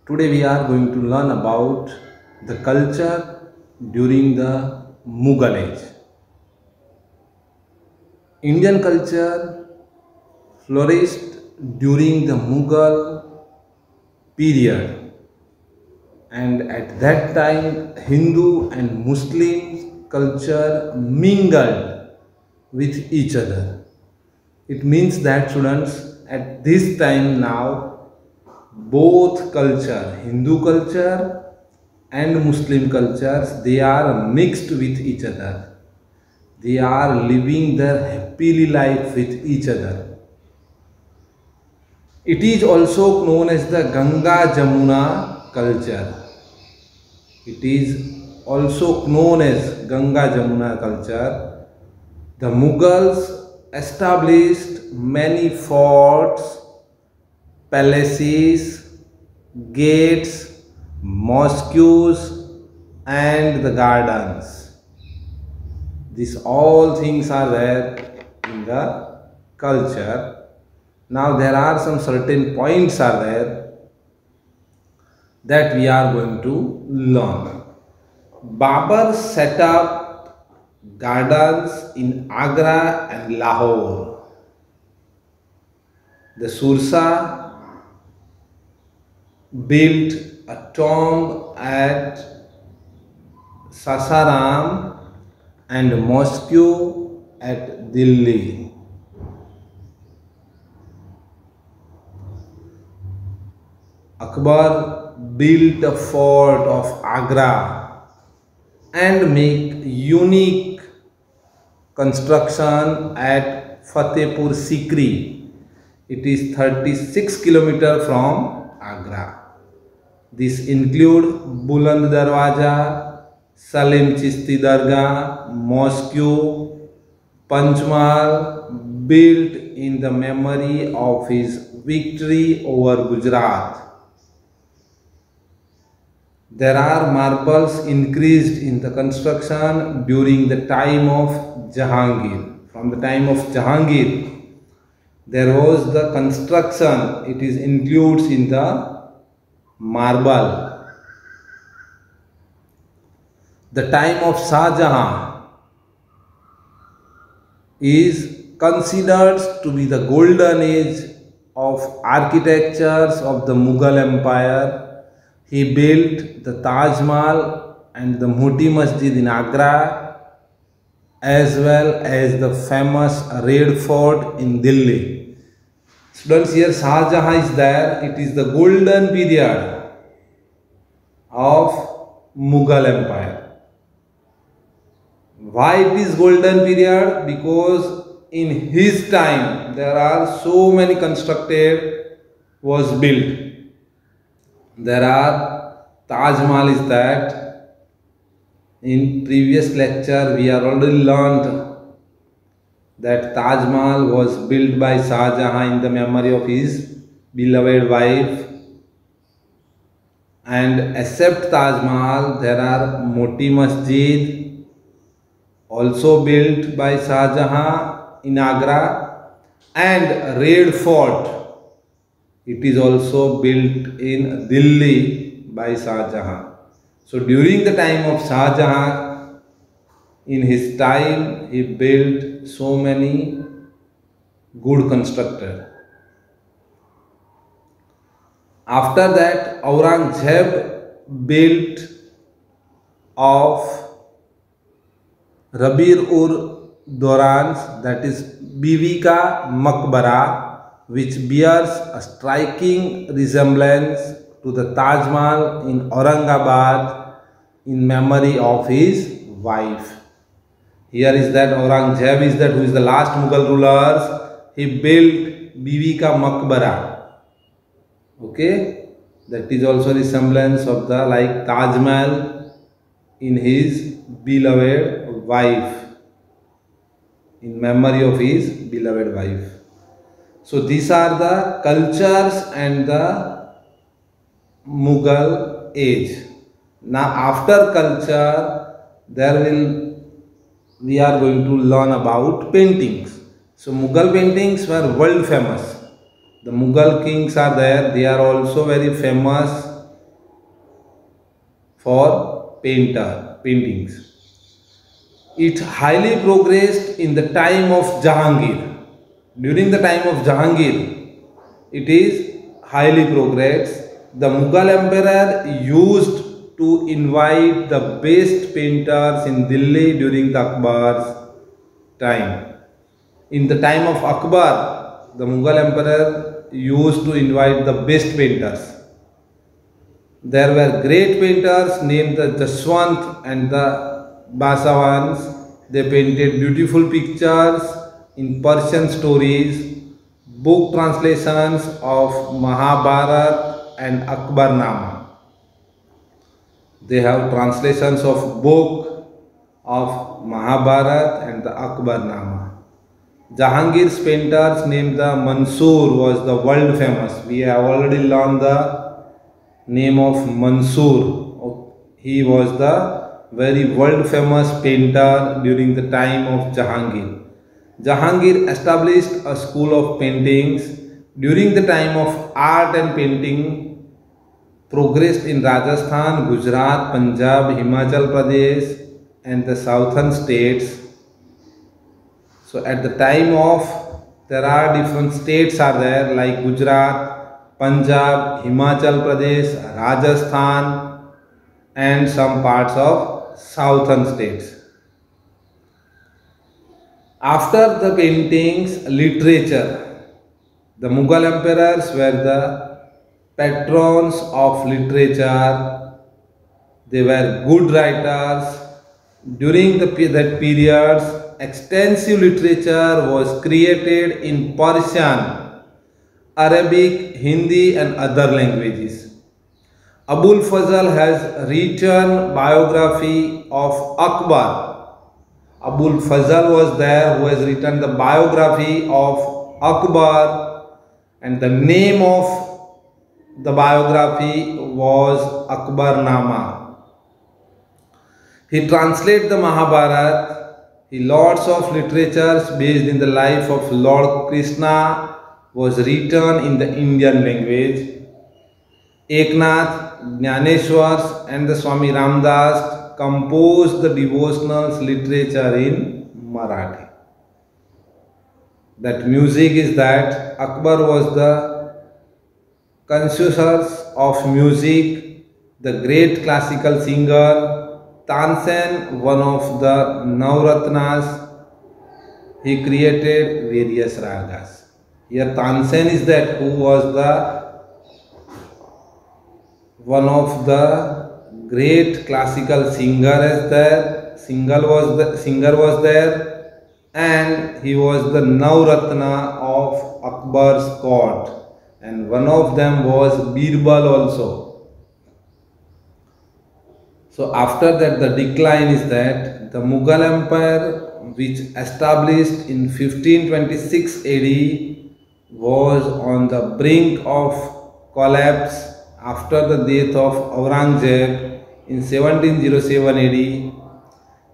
Today we are going to learn about the culture during the Mughal age. Indian culture flourished during the Mughal period, and at that time Hindu and Muslim culture mingled with each other. It means that students, at this time now, both culture, Hindu culture and Muslim cultures, they are mixed with each other. They are living their happily life with each other. It is also known as the Ganga Jamuna culture. It is also known as Ganga Jamuna culture. The Mughals established many forts, palaces, gates, mosques, and the gardens. These all things are there in the culture. Now there are some certain points are there that we are going to learn. Babur set up gardens in Agra and Lahore. The Sursa built a tomb at Sasaram and a mosque at Delhi. Akbar built a fort of Agra and make unique construction at Fatehpur Sikri. It is 36 km from Agra. This include Buland Darwaja, Salim Chishti Dargah, Mosque, Panchmal, built in the memory of his victory over Gujarat. There are marbles increased in the construction during the time of Jahangir. From the time of Jahangir, there was the construction, it is includes in the marble. The time of Shah Jahan is considered to be the golden age of architectures of the Mughal Empire. He built the Taj Mahal and the Moti Masjid in Agra, as well as the famous Red Fort in Delhi. Students, here Shah Jahan is there. It is the golden period of Mughal Empire. Why it is golden period? Because in his time there are so many constructed was built. There are Taj Mahal is that. In previous lecture we are already learned that Taj Mahal was built by Shah Jahan in the memory of his beloved wife. And except Taj Mahal, there are Moti Masjid also built by Shah Jahan in Agra, and Red Fort. It is also built in Delhi by Shah Jahan. So during the time of Shah Jahan, in his time, he built so many good constructors. After that, Aurangzeb built of Rabir-ur-Dauran's, that is Bivi Ka Maqbara, which bears a striking resemblance to the Taj Mahal in Aurangabad in memory of his wife. Here is that Aurangzeb is that who is the last Mughal rulers. He built Bivi Ka Maqbara. Okay, that is also resemblance of the like Taj Mahal in his beloved wife, in memory of his beloved wife. So these are the cultures and the Mughal age. Now after culture, we are going to learn about paintings. So Mughal paintings were world famous. The Mughal kings are there. They are also very famous for paintings. It highly progressed in the time of Jahangir. During the time of Jahangir, it is highly progressed. The Mughal emperor used to invite the best painters in Delhi during the Akbar's time. In the time of Akbar, the Mughal emperor used to invite the best painters. There were great painters named the Jaswant and the Basavans. They painted beautiful pictures in Persian stories, book translations of Mahabharat and Akbarnama. They have translations of book of Mahabharat and the Akbarnama. Jahangir's painters named the Mansoor was the world famous. We have already learned the name of Mansoor. He was the very world famous painter during the time of Jahangir. Jahangir established a school of paintings. During the time of art and painting progressed in Rajasthan, Gujarat, Punjab, Himachal Pradesh and the southern states. So at the time of, there are different states are there like Gujarat, Punjab, Himachal Pradesh, Rajasthan and some parts of southern states. After the paintings, literature. The Mughal emperors were the patrons of literature. They were good writers. During that period, extensive literature was created in Persian, Arabic, Hindi and other languages. Abul Fazl has written biography of Akbar. Abul Fazl was there who has written the biography of Akbar, and the name of the biography was Akbarnama. He translated the Mahabharat. He lots of literatures based in the life of Lord Krishna was written in the Indian language. Eknath, Jnaneshwar and the Swami Ramdas composed the devotional literature in Marathi. That music is that Akbar was the connoisseur of music, the great classical singer. Tansen, one of the Navratnas, he created various ragas. Here Tansen is that who was the one of the great classical singer was there, and he was the Navratna of Akbar's court, and one of them was Birbal also. So after that, the decline is that the Mughal Empire, which established in 1526 AD, was on the brink of collapse after the death of Aurangzeb in 1707 AD.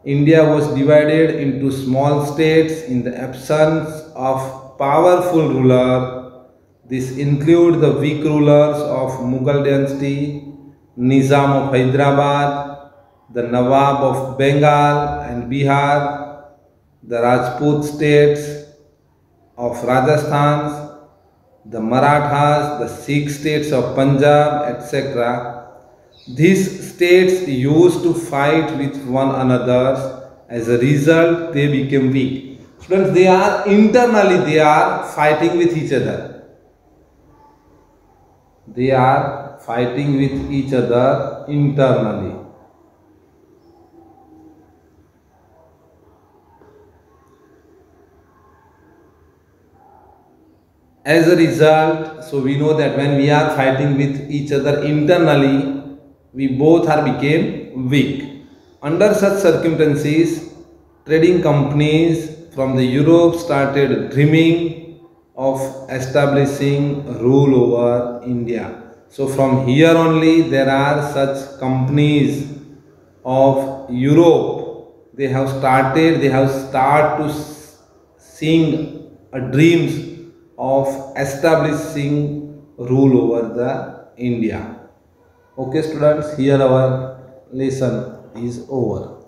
India was divided into small states in the absence of powerful ruler. This include the weak rulers of Mughal dynasty, Nizam of Hyderabad, the Nawab of Bengal and Bihar, the Rajput states of Rajasthan, the Marathas, the Sikh states of Punjab, etc. These states used to fight with one another. As a result, they became weak. Students, they are fighting with each other. They are fighting with each other internally. As a result, so we know that when we are fighting with each other internally, we both are became weak. Under such circumstances, trading companies from the Europe started dreaming of establishing rule over India. So from here only there are such companies of Europe. They have started to sing dreams of establishing rule over the India. Okay students, here our lesson is over.